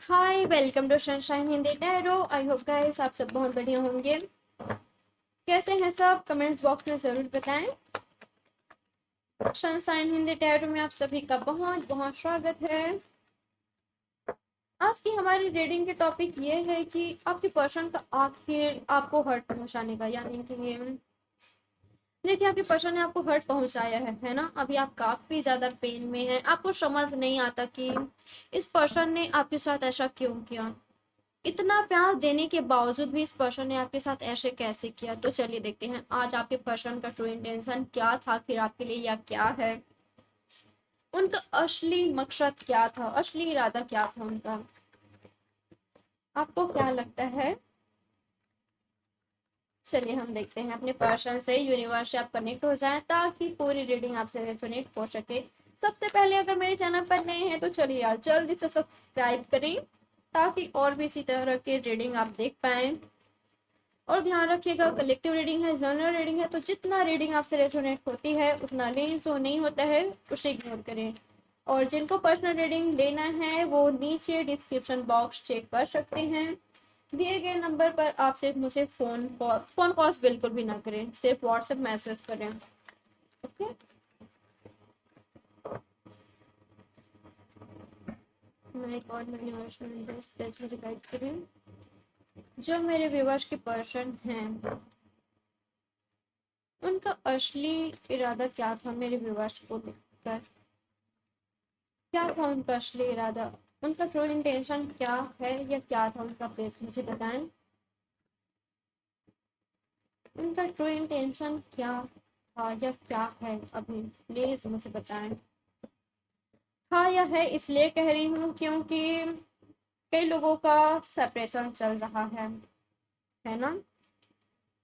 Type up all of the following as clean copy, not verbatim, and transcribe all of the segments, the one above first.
Hi, welcome to Sunshine Hindi tarot. I hope guys आप सब बहुत बढ़िया होंगे। कैसे हैं सब? कमेंट्स बॉक्स में ज़रूर बताएं। सनशाइन हिंदी टैरो में आप सभी का बहुत बहुत स्वागत है। आज की हमारी रीडिंग के टॉपिक ये है कि आपके पर्सन का आखिर आपको हर्ट पहुंचाने का, यानी कि देखिए आपके पर्सन ने आपको हर्ट पहुंचाया है ना। अभी आप काफी ज्यादा पेन में हैं। आपको समझ नहीं आता कि इस पर्सन ने आपके साथ ऐसा क्यों किया। इतना प्यार देने के बावजूद भी इस पर्सन ने आपके साथ ऐसे कैसे किया। तो चलिए देखते हैं आज आपके पर्सन का ट्रू इंटेंशन क्या था, फिर आपके लिए या क्या है, उनका असली मकसद क्या था, असली इरादा क्या था उनका। आपको क्या लगता है? चलिए हम देखते हैं अपने पर्सन से, यूनिवर्स से आप कनेक्ट हो जाएं ताकि पूरी रीडिंग आपसे रेजोनेट हो सके। सबसे पहले अगर मेरे चैनल पर नए हैं तो चलिए यार जल्दी से सब्सक्राइब करें ताकि और भी इसी तरह के रीडिंग आप देख पाएं। और ध्यान रखिएगा कलेक्टिव रीडिंग है, जनरल रीडिंग है, तो जितना रीडिंग आपसे रेजोनेट होती है उतना लें, जो नहीं होता है उसे इग्नोर करें। और जिनको पर्सनल रीडिंग लेना है वो नीचे डिस्क्रिप्शन बॉक्स चेक कर सकते हैं। दिए गए नंबर पर आप सिर्फ मुझे फोन कॉल्स बिल्कुल भी ना करें, सिर्फ व्हाट्सएप मैसेज करें। ओके, मैं एक और प्लीज मुझे गाइड करें। जो मेरे व्यूअर्स के पर्सन हैं उनका असली इरादा क्या था मेरे व्यूअर्स को लेकर। क्या था उनका असली इरादा, उनका ट्रू इंटेंशन क्या है या क्या था उनका, प्लीज मुझे बताएं। उनका ट्रू इंटेंशन क्या था या क्या है, अभी प्लीज मुझे बताएं। हाँ या है इसलिए कह रही हूँ क्योंकि कई लोगों का सेपरेशन चल रहा है ना।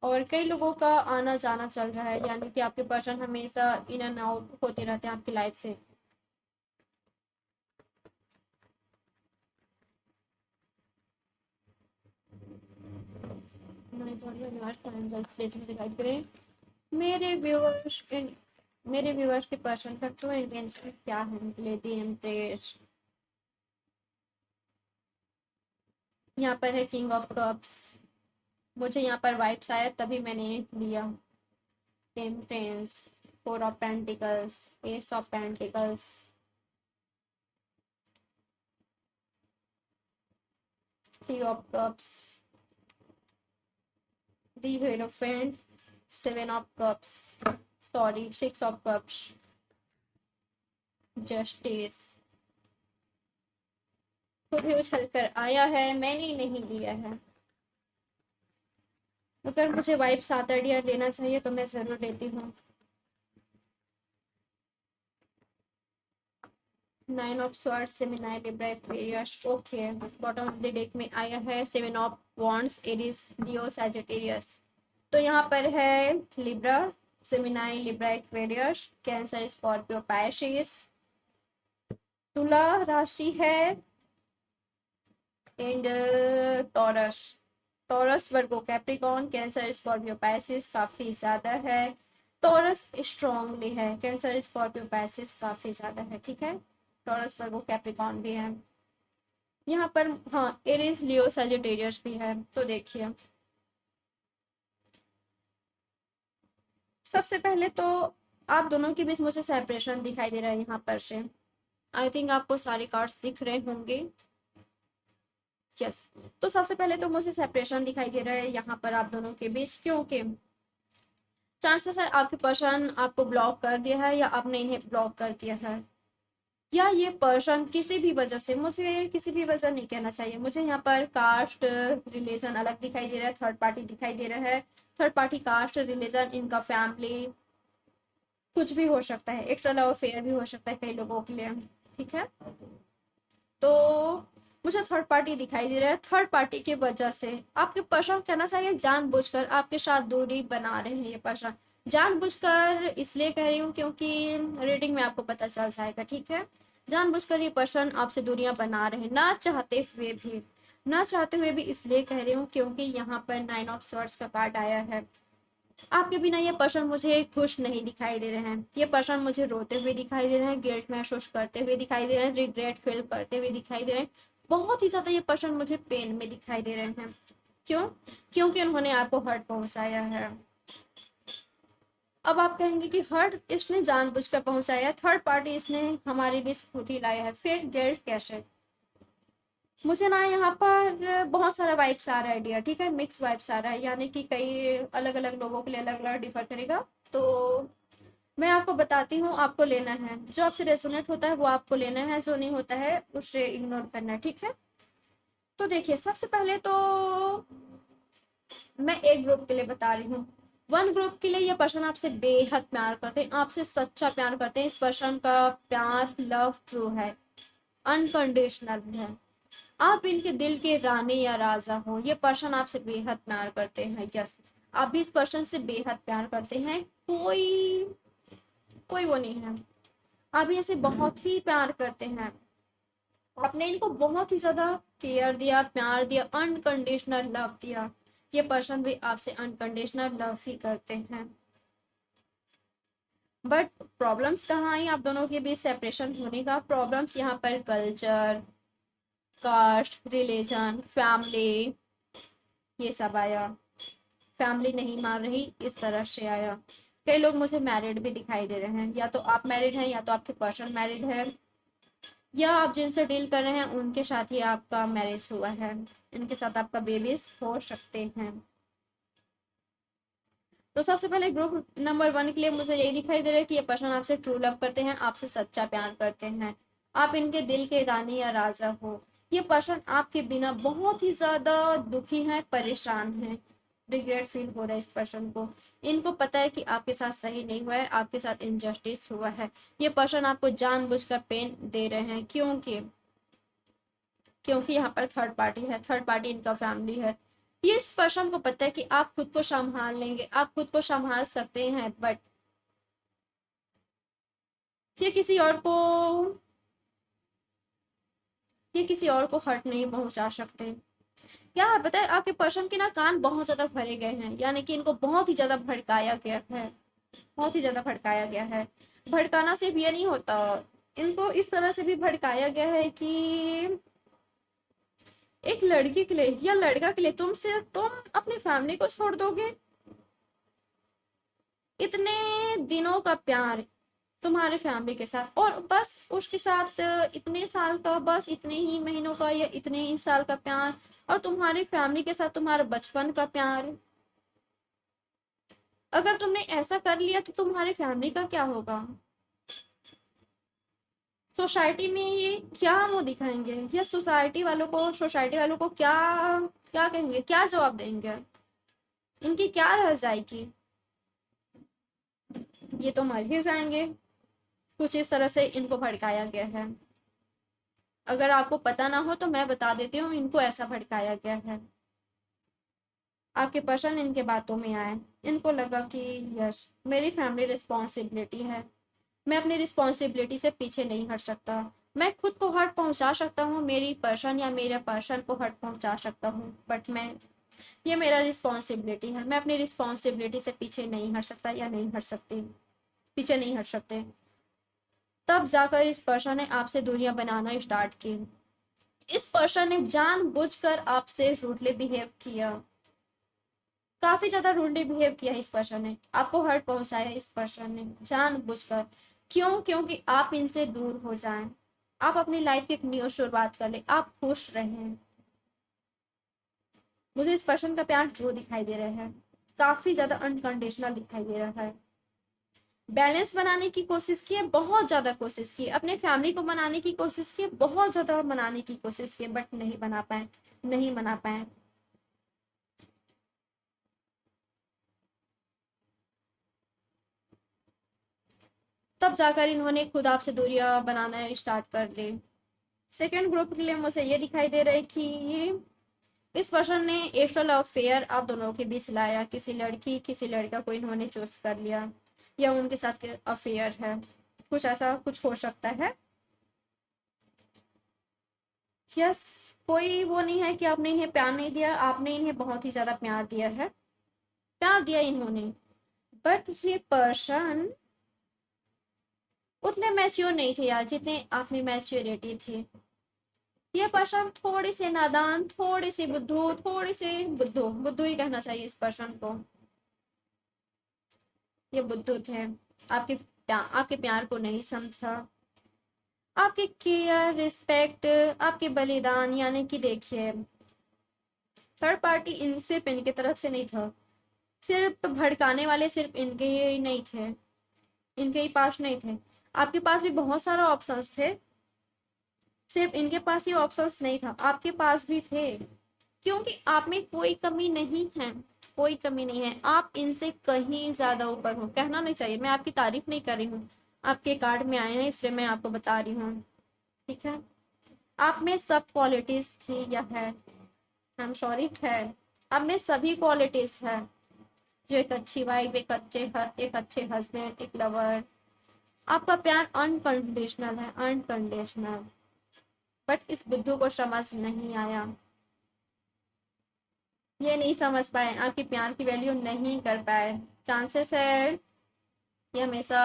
और कई लोगों का आना जाना चल रहा है, यानी कि आपके पर्सन हमेशा इन एंड आउट होते रहते हैं आपकी लाइफ से। प्लीज मुझे गाइड करें। मेरे व्यूअर्स मेरे व्यूअर्स के पर्सन का ट्रू इंटेंशन क्या है उनके लिए। दी एम्प्रेस, यहाँ पर है किंग ऑफ कप्स। मुझे यहाँ पर वाइब्स आया तभी मैंने लिया। Temperance, four of pentacles, S of pentacles, three of cups, the hierophant, seven of cups, sorry six of cups, justice. खुद ही उछल कर आया है, मैंने नहीं लिया है। अगर मुझे वाइब्स आता डियर लेना चाहिए तो मैं जरूर लेती हूँ। Nine of swords, Gemini, Libra, Aquarius. Okay, bottom of the deck में आया है seven of wands, Aries, Leo, Sagittarius. तो यहाँ पर है Libra, Gemini, Libra, Aquarius, cancer, Scorpio, Pisces. तुला राशि है and taurus, taurus, Virgo, Capricorn, cancer, Scorpio, Pisces काफी ज्यादा है। टॉरस स्ट्रांगली है, कैंसर, स्कॉर्पियो, पाइसेस काफी ज्यादा है। ठीक है, टॉरस, वर्गो, कैप्रिकॉन भी है यहाँ पर। हाँ, एरीज, लियो, सजिटेरियस भी है। तो देखिए सबसे पहले तो आप दोनों के बीच मुझे सेपरेशन दिखाई दे रहा है यहाँ पर से। आई थिंक आपको सारे कार्ड्स दिख रहे होंगे। यस, तो सबसे पहले तो मुझे सेपरेशन दिखाई दे रहा है यहाँ पर आप दोनों के बीच, क्योंकि चांसेस है आपके पर्सन आपको ब्लॉक कर दिया है या आपने इन्हें ब्लॉक कर दिया है, या ये पर्सन किसी भी वजह से, मुझे किसी भी वजह नहीं कहना चाहिए, मुझे यहाँ पर कास्ट रिलीजन अलग दिखाई दे रहा है, थर्ड पार्टी दिखाई दे रहा है। थर्ड पार्टी, कास्ट, रिलीजन, इनका फैमिली, कुछ भी हो सकता है, एक्स्ट्रा लव अफेयर भी हो सकता है कई लोगों के लिए। ठीक है, तो मुझे थर्ड पार्टी दिखाई दे रहा है। थर्ड पार्टी की वजह से आपके पर्सन कहना चाहिए जानबूझकर आपके साथ दूरी बना रहे हैं। ये पर्सन जानबूझकर इसलिए कह रही हूँ क्योंकि रीडिंग में आपको पता चल जाएगा। ठीक है, जानबूझकर ये पर्सन आपसे दूरियां बना रहे हैं, ना चाहते हुए भी। ना चाहते हुए भी इसलिए कह रही हूँ क्योंकि यहाँ पर नाइन ऑफ स्वॉर्ड्स का कार्ड आया है। आपके बिना ये पर्सन मुझे खुश नहीं दिखाई दे रहे हैं। ये पर्सन मुझे रोते हुए दिखाई दे रहे हैं, गिल्ट महसूस करते हुए दिखाई दे रहे हैं, रिग्रेट फील करते हुए दिखाई दे रहे हैं। बहुत ही ज्यादा ये पर्सन मुझे पेन में दिखाई दे रहे हैं। क्यों? क्योंकि उन्होंने आपको हर्ट पहुंचाया है। अब आप कहेंगे कि हर्ट इसने जानबूझकर पहुंचाया, थर्ड पार्टी इसने हमारे बीच खुद ही लाया है, फिर गिल्ट कैसे? मुझे ना यहाँ पर बहुत सारा वाइब्स आ रहा है डियर, ठीक है, मिक्स वाइब्स आ रहा है, यानी कि कई अलग अलग लोगों के लिए अलग अलग डिफर करेगा। तो मैं आपको बताती हूँ, आपको लेना है, जो आपसे रेजोनेट होता है वो आपको लेना है, जो नहीं होता है उसे इग्नोर करना है, ठीक है। तो देखिए, सबसे पहले तो मैं एक ग्रुप के लिए बता रही हूँ। वन ग्रुप के लिए ये पर्सन आपसे बेहद प्यार करते हैं, आपसे सच्चा प्यार करते हैं। इस पर्सन का प्यार लव ट्रू है, अनकंडीशनल है। आप इनके दिल के रानी या राजा हो। ये पर्सन आपसे बेहद प्यार करते हैं, यस, आप भी इस पर्सन से बेहद प्यार करते हैं। कोई कोई वो नहीं है, आप भी इसे बहुत ही प्यार करते हैं। आपने इनको बहुत ही ज्यादा केयर दिया, प्यार दिया, अनकंडीशनल लव दिया। ये पर्सन भी आपसे अनकंडीशनल लव ही करते हैं। बट प्रॉब्लम्स कहाँ आई आप दोनों के बीच सेपरेशन होने का? प्रॉब्लम्स यहाँ पर कल्चर, कास्ट, रिलीजन, फैमिली, ये सब आया। फैमिली नहीं मान रही, इस तरह से आया। कई लोग मुझे मैरिड भी दिखाई दे रहे हैं, या तो आप मैरिड हैं या तो आपके पर्सन मैरिड है, या आप जिनसे डील कर रहे हैं उनके साथ ही आपका मैरिज हुआ है, इनके साथ आपका बेबीज हो सकते हैं। तो सबसे पहले ग्रुप नंबर 1 के लिए मुझे यही दिखाई दे रहा है कि ये पर्सन आपसे ट्रू लव करते हैं, आपसे सच्चा प्यार करते हैं, आप इनके दिल के रानी या राजा हो। ये पर्सन आपके बिना बहुत ही ज्यादा दुखी है, परेशान है, रिग्रेट फील हो रहा है इस पर्सन को। इनको पता है कि आपके साथ सही नहीं हुआ है, आपके साथ इनजस्टिस हुआ है। ये पर्सन आपको जानबूझकर पेन दे रहे हैं, क्योंकि यहाँ पर थर्ड पार्टी है, थर्ड पार्टी इनका फैमिली है। ये इस पर्सन को पता है कि आप खुद को संभाल लेंगे, आप खुद को संभाल सकते हैं, बट ये किसी और को ये किसी और को हर्ट नहीं पहुंचा सकते। क्या है पता है, आपके पर्सन के ना कान बहुत ज्यादा भरे गए हैं, यानी कि इनको बहुत ही ज्यादा भड़काया गया है, बहुत ही ज्यादा भड़काया गया है। भड़काना सिर्फ ये नहीं होता, इनको इस तरह से भी भड़काया गया है कि एक लड़की के लिए या लड़का के लिए तुम अपनी फैमिली को छोड़ दोगे? इतने दिनों का प्यार तुम्हारे फैमिली के साथ, और बस उसके साथ इतने साल का, बस इतने ही महीनों का या इतने ही साल का प्यार, और तुम्हारी फैमिली के साथ तुम्हारा बचपन का प्यार। अगर तुमने ऐसा कर लिया तो तुम्हारी फैमिली का क्या होगा? सोसाइटी में ये क्या मुंह दिखाएंगे, या सोसाइटी वालों को क्या क्या कहेंगे, क्या जवाब देंगे? इनकी क्या रह जाएगी? ये तो मर ही जाएंगे। कुछ इस तरह से इनको भड़काया गया है। अगर आपको पता ना हो तो मैं बता देती हूँ, इनको ऐसा भड़काया गया है। आपके पर्सन इनके बातों में आए, इनको लगा कि यस, मेरी फैमिली रिस्पॉन्सिबिलिटी है, मैं अपनी रिस्पॉन्सिबिलिटी से पीछे नहीं हट सकता। मैं खुद को हर्ट पहुंचा सकता हूँ, मेरी पर्सन या मेरे पर्सन को हर्ट पहुंचा सकता हूँ, बट ये मेरा रिस्पॉन्सिबिलिटी है, मैं अपनी रिस्पॉन्सिबिलिटी से पीछे नहीं हट सकता या नहीं हट सकती, पीछे नहीं हट सकते। तब जाकर इस पर्सन ने आपसे दूरियां बनाना स्टार्ट की। इस पर्सन ने जानबूझकर आपसे रूडली बिहेव किया, काफी ज्यादा रूडली बिहेव किया। इस पर्सन ने आपको हर्ट पहुंचाया, इस पर्सन ने जानबूझकर। क्यों? क्योंकि आप इनसे दूर हो जाएं, आप अपनी लाइफ की एक न्यू शुरुआत कर ले, आप खुश रहें। मुझे इस पर्सन का प्यार ट्रू दिखाई दे रहा है, काफी ज्यादा अनकंडीशनल दिखाई दे रहा है। बैलेंस बनाने की कोशिश की है, बहुत ज्यादा कोशिश की, अपने फैमिली को मनाने की कोशिश की, बहुत ज्यादा मनाने की कोशिश की, बट नहीं बना पाए, नहीं मना पाए। तब जाकर इन्होंने खुद आपसे दूरियां बनाना स्टार्ट कर दी। सेकेंड ग्रुप के लिए मुझे ये दिखाई दे रहा है कि इस पर्सन ने एक्स्ट्रा अफेयर आप दोनों के बीच लाया, किसी लड़की किसी लड़का को इन्होंने चूज कर लिया, या उनके साथ अफेयर है, कुछ ऐसा कुछ हो सकता है। यस, कोई वो नहीं है कि आपने इन्हें प्यार नहीं दिया, आपने इन्हें बहुत ही ज्यादा प्यार दिया है, प्यार दिया इन्होंने। बट ये पर्सन उतने मैच्योर नहीं थे यार, जितने आप में मैच्योरिटी थी। ये पर्सन थोड़ी सी नादान, थोड़ी सी बुद्धू, थोड़ी सी बुद्धू, बुद्धू ही कहना चाहिए इस पर्सन को। ये बुद्धू थे, आपके प्यार को नहीं समझा, आपके केयर, रिस्पेक्ट, आपके बलिदान, यानी कि देखिए थर्ड पार्टी सिर्फ इनके तरफ से नहीं था, सिर्फ भड़काने वाले सिर्फ इनके ही नहीं थे, इनके ही पास नहीं थे, आपके पास भी बहुत सारे ऑप्शंस थे, सिर्फ इनके पास ही ऑप्शंस नहीं था, आपके पास भी थे, क्योंकि आप में कोई कमी नहीं है, कोई कमी नहीं है, आप इनसे कहीं ज्यादा ऊपर हो, कहना नहीं चाहिए, मैं आपकी तारीफ नहीं कर रही हूँ, आपके कार्ड में आए हैं इसलिए मैं आपको बता रही हूँ, ठीक है। आप में सब क्वालिटीज थी या है, आई एम सॉरी है, आप में सभी क्वालिटीज है, जो एक अच्छी वाइफ, एक अच्छे हस्बैंड, एक लवर, आपका प्यार अनकंडीशनल है, अनकंडीशनल, बट इस बुद्धू को समझ नहीं आया, ये नहीं समझ पाए, आपके प्यार की वैल्यू नहीं कर पाए, चांसेस है ये हमेशा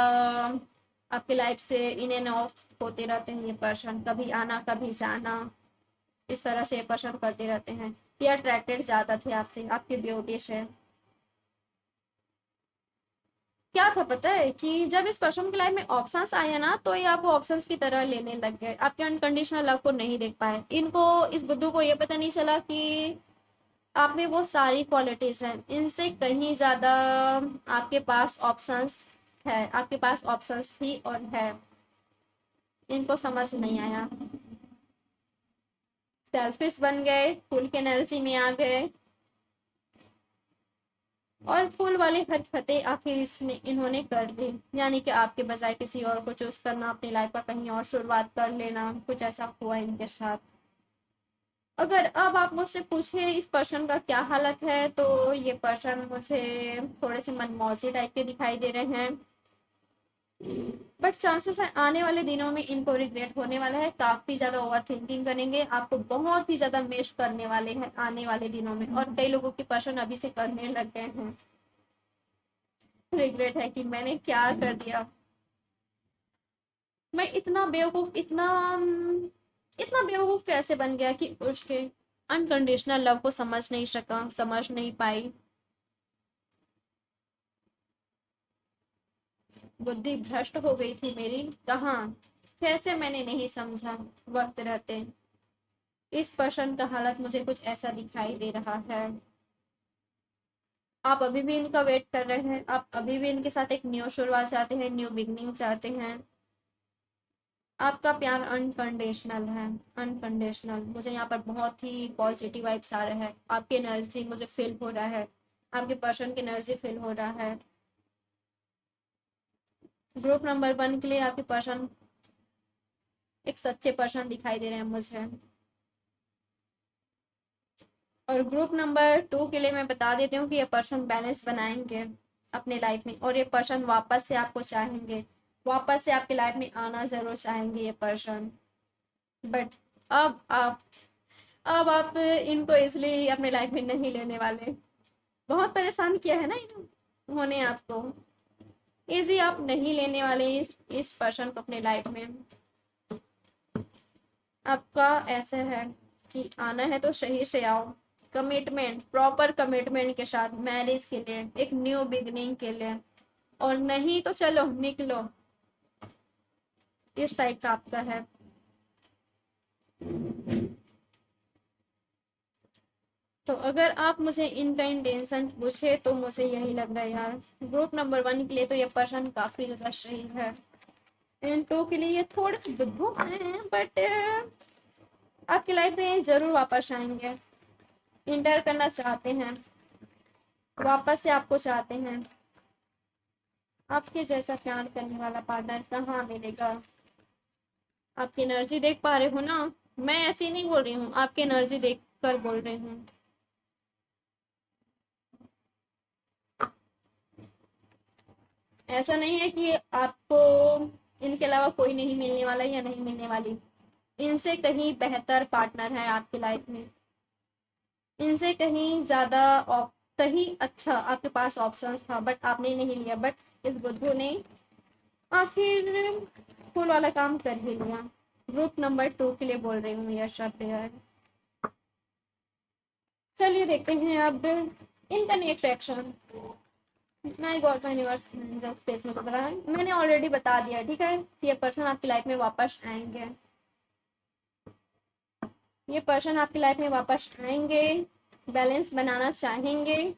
आपकी लाइफ से इन एंड ऑफ होते रहते हैं, ये पर्सन कभी आना कभी जाना, इस तरह से ये पर्सन करते रहते हैं, ये अट्रैक्टेड ज्यादा थे आपसे, आपकी ब्यूटी से। क्या था पता है कि जब इस पर्सन की लाइफ में ऑप्शंस आए ना, तो ये आपको ऑप्शंस की तरह लेने लग गए, आपके अनकंडीशनल लव को नहीं देख पाए, इनको, इस बुद्धू को ये पता नहीं चला कि आप में वो सारी क्वालिटीज हैं, इनसे कहीं ज्यादा आपके पास ऑप्शंस है, आपके पास ऑप्शंस थी और है, इनको समझ नहीं आया, सेल्फिश बन गए, फुल की एनर्जी में आ गए, और फूल वाली हरकतें आखिर इसने इन्होंने कर ली, यानी कि आपके बजाय किसी और को चूज करना, अपनी लाइफ का कहीं और शुरुआत कर लेना, कुछ ऐसा हुआ इनके साथ। अगर अब आप मुझसे पूछे इस पर्सन का क्या हालत है, तो ये पर्सन मुझे थोड़े से मनमौजी टाइप के दिखाई दे रहे हैं, बट चांसेस है आने वाले दिनों में इनको रिग्रेट होने वाला है, काफी ज्यादा ओवर थिंकिंग करेंगे, आपको बहुत ही ज्यादा मिस करने वाले हैं आने वाले दिनों में, और कई लोगों की पर्सन अभी से करने लग गए हैं, रिग्रेट है कि मैंने क्या कर दिया, मैं इतना बेवकूफ, इतना बेवकूफ कैसे बन गया कि उसके अनकंडीशनल लव को समझ नहीं सका, समझ नहीं पाई, बुद्धि भ्रष्ट हो गई थी मेरी, कहाँ, कैसे मैंने नहीं समझा वक्त रहते, इस पर्सन का हालत मुझे कुछ ऐसा दिखाई दे रहा है, आप अभी भी इनका वेट कर रहे हैं, आप अभी भी इनके साथ एक न्यू शुरुआत चाहते हैं, न्यू बिगनिंग चाहते हैं, आपका प्यार अनकंडीशनल है, अनकंडीशनल, मुझे यहाँ पर बहुत ही पॉजिटिव वाइब्स आ रहे हैं, आपकी एनर्जी मुझे फील हो रहा है, आपके पर्सन की एनर्जी फील हो रहा है, ग्रुप नंबर 1 के लिए आपके पर्सन एक सच्चे पर्सन दिखाई दे रहे हैं मुझे, और ग्रुप नंबर 2 के लिए मैं बता देती हूँ कि ये पर्सन बैलेंस बनाएंगे अपने लाइफ में, और ये पर्सन वापस से आपको चाहेंगे, वापस से आपकी लाइफ में आना जरूर चाहेंगे ये पर्सन, बट अब आप अब आप इनको इसलिए अपने लाइफ में नहीं लेने वाले, बहुत परेशान किया है ना इन्होंने आपको, इजी आप नहीं लेने वाले इस पर्सन को अपने लाइफ में, आपका ऐसा है कि आना है तो सही से आओ, कमिटमेंट, प्रॉपर कमिटमेंट के साथ, मैरिज के लिए, एक न्यू बिगनिंग के लिए, और नहीं तो चलो निकलो, इस टाइप का आपका है। तो अगर आप मुझे इनका इंटेंशन पूछे तो मुझे यही लग रहा है यार, ग्रुप नंबर 1 के लिए तो ये पर्सन काफी ज्यादा सही है, एंड 2 के लिए ये थोड़े से बुद्धू हैं, बट आपकी लाइफ में जरूर वापस आएंगे, इंटर करना चाहते हैं, वापस से आपको चाहते हैं, आपके जैसा प्यार करने वाला पार्टनर कहाँ मिलेगा, आपकी एनर्जी देख पा रहे हो ना, मैं ऐसी नहीं बोल रही हूँ, आपकी एनर्जी देख कर बोल रही हूँ, ऐसा नहीं है कि आपको इनके अलावा कोई नहीं मिलने वाला या नहीं मिलने वाली, इनसे कहीं बेहतर पार्टनर है आपकी लाइफ में, इनसे कहीं ज्यादा कहीं अच्छा आपके पास ऑप्शंस था, बट आपने नहीं लिया, बट इस बुद्धू ने आखिर फूल वाला काम कर ही लिया, ग्रुप नंबर 2 के लिए बोल रही हूँ यह शब्द यार। चलिए देखते हैं अब इनका next action. My God my universe just space में पता है, मैंने ऑलरेडी बता दिया ठीक है। ये पर्सन आपकी लाइफ में वापस आएंगे, ये पर्सन आपकी लाइफ में वापस आएंगे, बैलेंस बनाना चाहेंगे।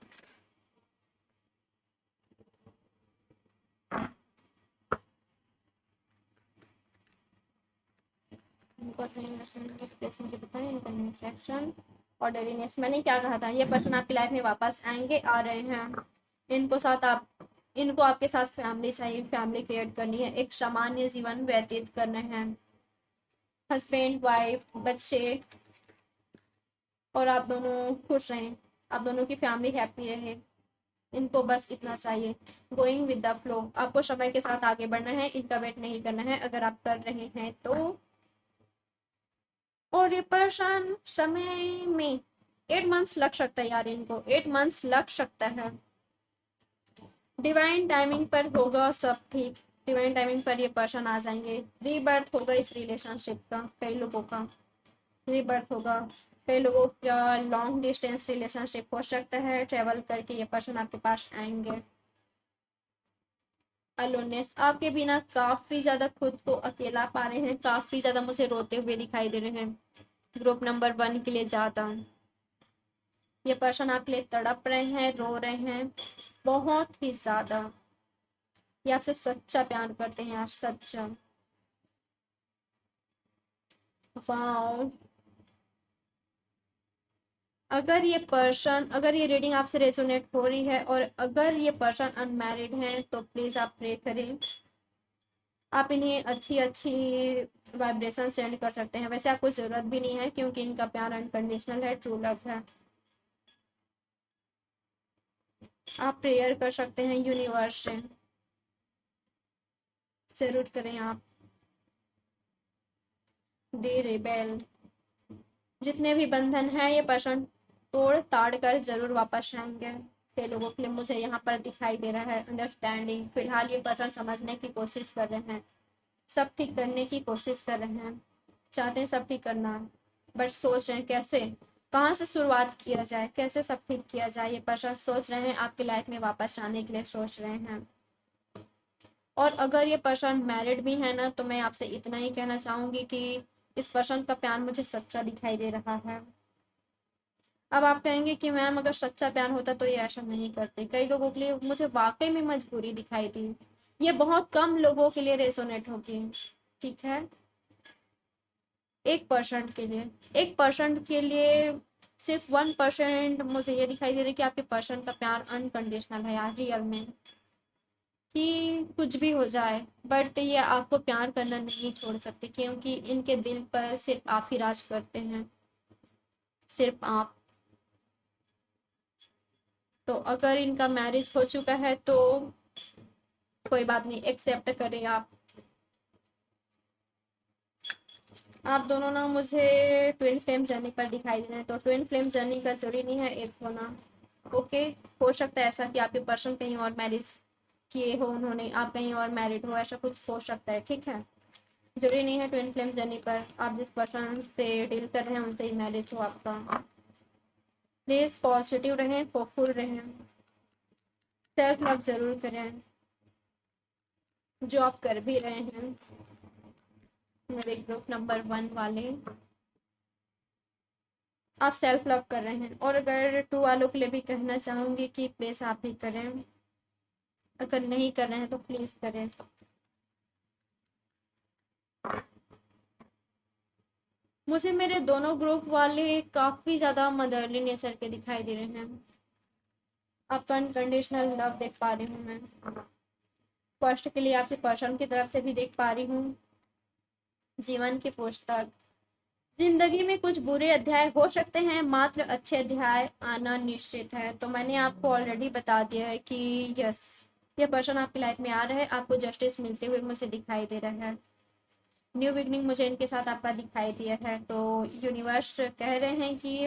मुझे बताएं इनका नेक्स्ट एक्शन। ऑर्डरीनेस मैंने क्या कहा था, ये पर्सन आपकी लाइफ में वापस आएंगे, आ रहे हैं। इनको आपके साथ फैमिली चाहिए, फैमिली क्रिएट करनी है, एक सामान्य जीवन व्यतीत करना है, हस्बैंड वाइफ बच्चे, और आप दोनों खुश रहें, आप दोनों की फैमिली हैप्पी रहे। इनको बस इतना चाहिए। गोइंग विद द फ्लो, आपको समय के साथ आगे बढ़ना है, इनका वेट नहीं करना है अगर आप कर रहे हैं तो। और ये पर्सन समय में 8 मंथ्स लग सकता है यार, इनको 8 मंथ्स लग सकता है। डिवाइन टाइमिंग पर होगा सब ठीक, डिवाइन टाइमिंग पर ये पर्सन आ जाएंगे। रीबर्थ होगा इस रिलेशनशिप का, कई लोगों का रीबर्थ होगा, कई लोगों का लॉन्ग डिस्टेंस रिलेशनशिप हो सकता है, ट्रेवल करके ये पर्सन आपके पास आएंगे। अलोनेस, आपके बिना काफी ज्यादा खुद को अकेला पा रहे हैं, काफी ज्यादा मुझे रोते हुए दिखाई दे रहे हैं। ग्रुप नंबर 1 के लिए जाता हूँ, ये पर्सन आपके लिए तड़प रहे हैं, रो रहे हैं बहुत ही ज्यादा। ये आपसे सच्चा प्यार करते हैं यार, सच्चा। वाओ, अगर ये रीडिंग आपसे रेजोनेट हो रही है और अगर ये पर्सन अनमैरिड है तो प्लीज आप प्रे करें। आप इन्हें अच्छी अच्छी वाइब्रेशन सेंड कर सकते हैं, वैसे आपको जरूरत भी नहीं है क्योंकि इनका प्यार अनकंडीशनल है, ट्रू लव है। आप प्रेयर कर सकते हैं यूनिवर्स से, जरूर करें आप। दे रिबेल, जितने भी बंधन है ये पर्सन तोड़ ताड़ कर जरूर वापस आएंगे। कई लोगों के लिए मुझे यहाँ पर दिखाई दे रहा है अंडरस्टैंडिंग। फिलहाल ये पर्सन समझने की कोशिश कर रहे हैं, सब ठीक करने की कोशिश कर रहे हैं, चाहते हैं सब ठीक करना, बट सोच रहे हैं कैसे, कहाँ से शुरुआत किया जाए, कैसे सब ठीक किया जाए। ये पर्सन सोच रहे हैं आपकी लाइफ में वापस आने के लिए सोच रहे हैं। और अगर ये पर्सन मैरिड भी है ना तो मैं आपसे इतना ही कहना चाहूंगी कि इस पर्सन का प्यार मुझे सच्चा दिखाई दे रहा है। अब आप कहेंगे कि मैम अगर सच्चा प्यार होता तो ये ऐसा नहीं करते, कई लोगों के लिए मुझे वाकई में मजबूरी दिखाई दी, ये बहुत कम लोगों के लिए रेजोनेट होगी ठीक है। 1% के लिए, 1% के लिए, सिर्फ 1% मुझे ये दिखाई दे रहा है कि आपके पर्सन का प्यार अनकंडीशनल है यार, रियल में, कि कुछ भी हो जाए बट ये आपको प्यार करना नहीं छोड़ सकते क्योंकि इनके दिल पर सिर्फ आप ही राज करते हैं, सिर्फ आप। तो अगर इनका मैरिज हो चुका है तो कोई बात नहीं, एक्सेप्ट करें आप दोनों ना मुझे ट्विन फ्लेम जर्नी पर दिखाई दे रहे हैं, तो ट्विन फ्लेम जर्नी का जरूरी नहीं है एक होना। ओके, हो सकता है ऐसा कि आपके पर्सन कहीं और मैरिज किए हो उन्होंने, आप कहीं और मैरिड हो, ऐसा कुछ हो सकता है ठीक है। जरूरी नहीं है ट्विन फ्लेम जर्नी पर आप जिस पर्सन से डील कर रहे हैं उनसे ही मैरिज हो आपका। प्लीज पॉजिटिव रहें, होपफुल रहें, सेल्फ लव जरूर करें, जो आप कर भी रहे हैं मेरे ग्रुप नंबर 1 वाले। आप सेल्फ लव कर रहे हैं, और अगर 2 वालों के लिए भी कहना चाहूंगी कि प्लीज आप भी करें, अगर नहीं कर रहे हैं तो प्लीज करें। मुझे मेरे दोनों ग्रुप वाले काफी ज्यादा मदरली नेचर के दिखाई दे रहे हैं, आपका अनकंडीशनल लव देख पा रही हूँ मैं। फर्स्ट के लिए आपसे पर्सन की तरफ से भी देख पा रही हूँ। जीवन की पुस्तक, जिंदगी में कुछ बुरे अध्याय हो सकते हैं, मात्र अच्छे अध्याय आना निश्चित है। तो मैंने आपको ऑलरेडी बता दिया है कि यस, ये पर्सन आपकी लाइफ में आ रहा है, आपको जस्टिस मिलते हुए मुझे दिखाई दे रहा है, न्यू बिगनिंग मुझे इनके साथ आपका दिखाई दिया है। तो यूनिवर्स कह रहे हैं कि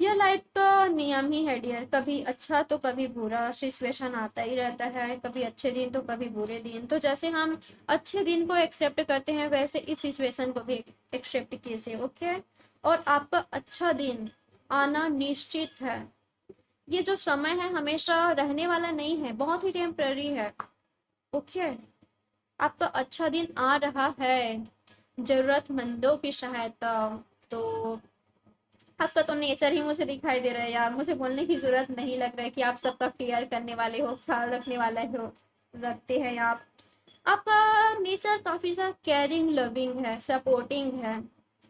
यह लाइफ का नियम ही है डियर, कभी अच्छा तो कभी बुरा सिचुएशन आता ही रहता है, कभी अच्छे दिन तो कभी बुरे दिन। तो जैसे हम अच्छे दिन को एक्सेप्ट करते हैं वैसे इस सिचुएशन को भी एक्सेप्ट कीजिए, ओके। और आपका अच्छा दिन आना निश्चित है। ये जो समय है हमेशा रहने वाला नहीं है, बहुत ही टेम्पररी है, ओके। आपका अच्छा दिन आ रहा है, जरूरतमंदों की सहायता। तो आपका तो नेचर ही मुझे दिखाई दे रहा है यार, मुझे बोलने की जरूरत नहीं लग रहा है कि आप सबका केयर करने वाले हो, ख्याल रखने वाले हो, रखते हैं आप। आपका नेचर काफी सा केयरिंग लविंग है, सपोर्टिंग है।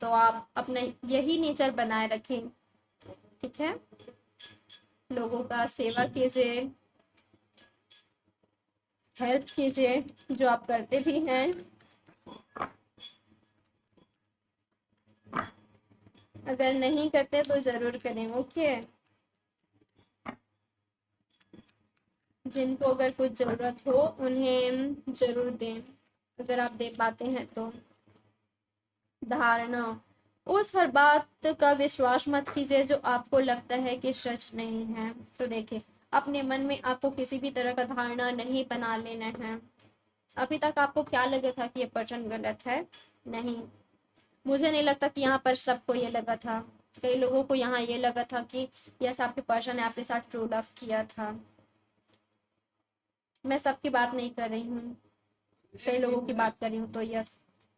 तो आप अपना यही नेचर बनाए रखें, ठीक है। लोगों का सेवा कीजिए, हेल्प कीजिए, जो आप करते भी हैं। अगर नहीं करते तो जरूर करें, ओके। जिनको अगर कुछ जरूरत हो उन्हें जरूर दें, अगर आप दे पाते हैं तो। धारणा, उस हर बात का विश्वास मत कीजिए जो आपको लगता है कि सच नहीं है। तो देखिए, अपने मन में आपको किसी भी तरह का धारणा नहीं बना लेना है। अभी तक आपको क्या लगा था कि ये पर्सन गलत है? नहीं, मुझे नहीं लगता कि यहाँ पर सबको ये लगा था। कई लोगों को यहाँ ये लगा था कि यस, आपके पर्सन ने आपके साथ ट्रू लव किया था। मैं सबकी बात नहीं कर रही हूँ, कई लोगों की बात कर रही हूँ। तो यस,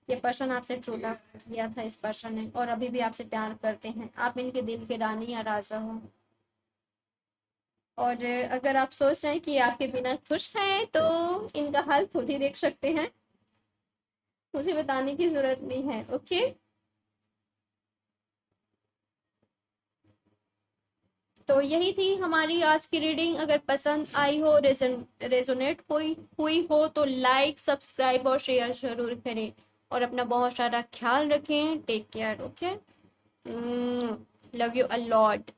ये पर्सन आपसे ट्रू लव किया था, इस पर्सन ने, और अभी भी आपसे प्यार करते हैं। आप इनके दिल के रानी या राजा हो। और अगर आप सोच रहे हैं कि आपके बिना खुश हैं तो इनका हाल खुद ही देख सकते हैं, मुझे बताने की जरूरत नहीं है, ओके। तो यही थी हमारी आज की रीडिंग। अगर पसंद आई हो, रेजोनेट हुई हो तो लाइक, सब्सक्राइब और शेयर जरूर करें। और अपना बहुत सारा ख्याल रखें। Take care, okay. Love you a lot.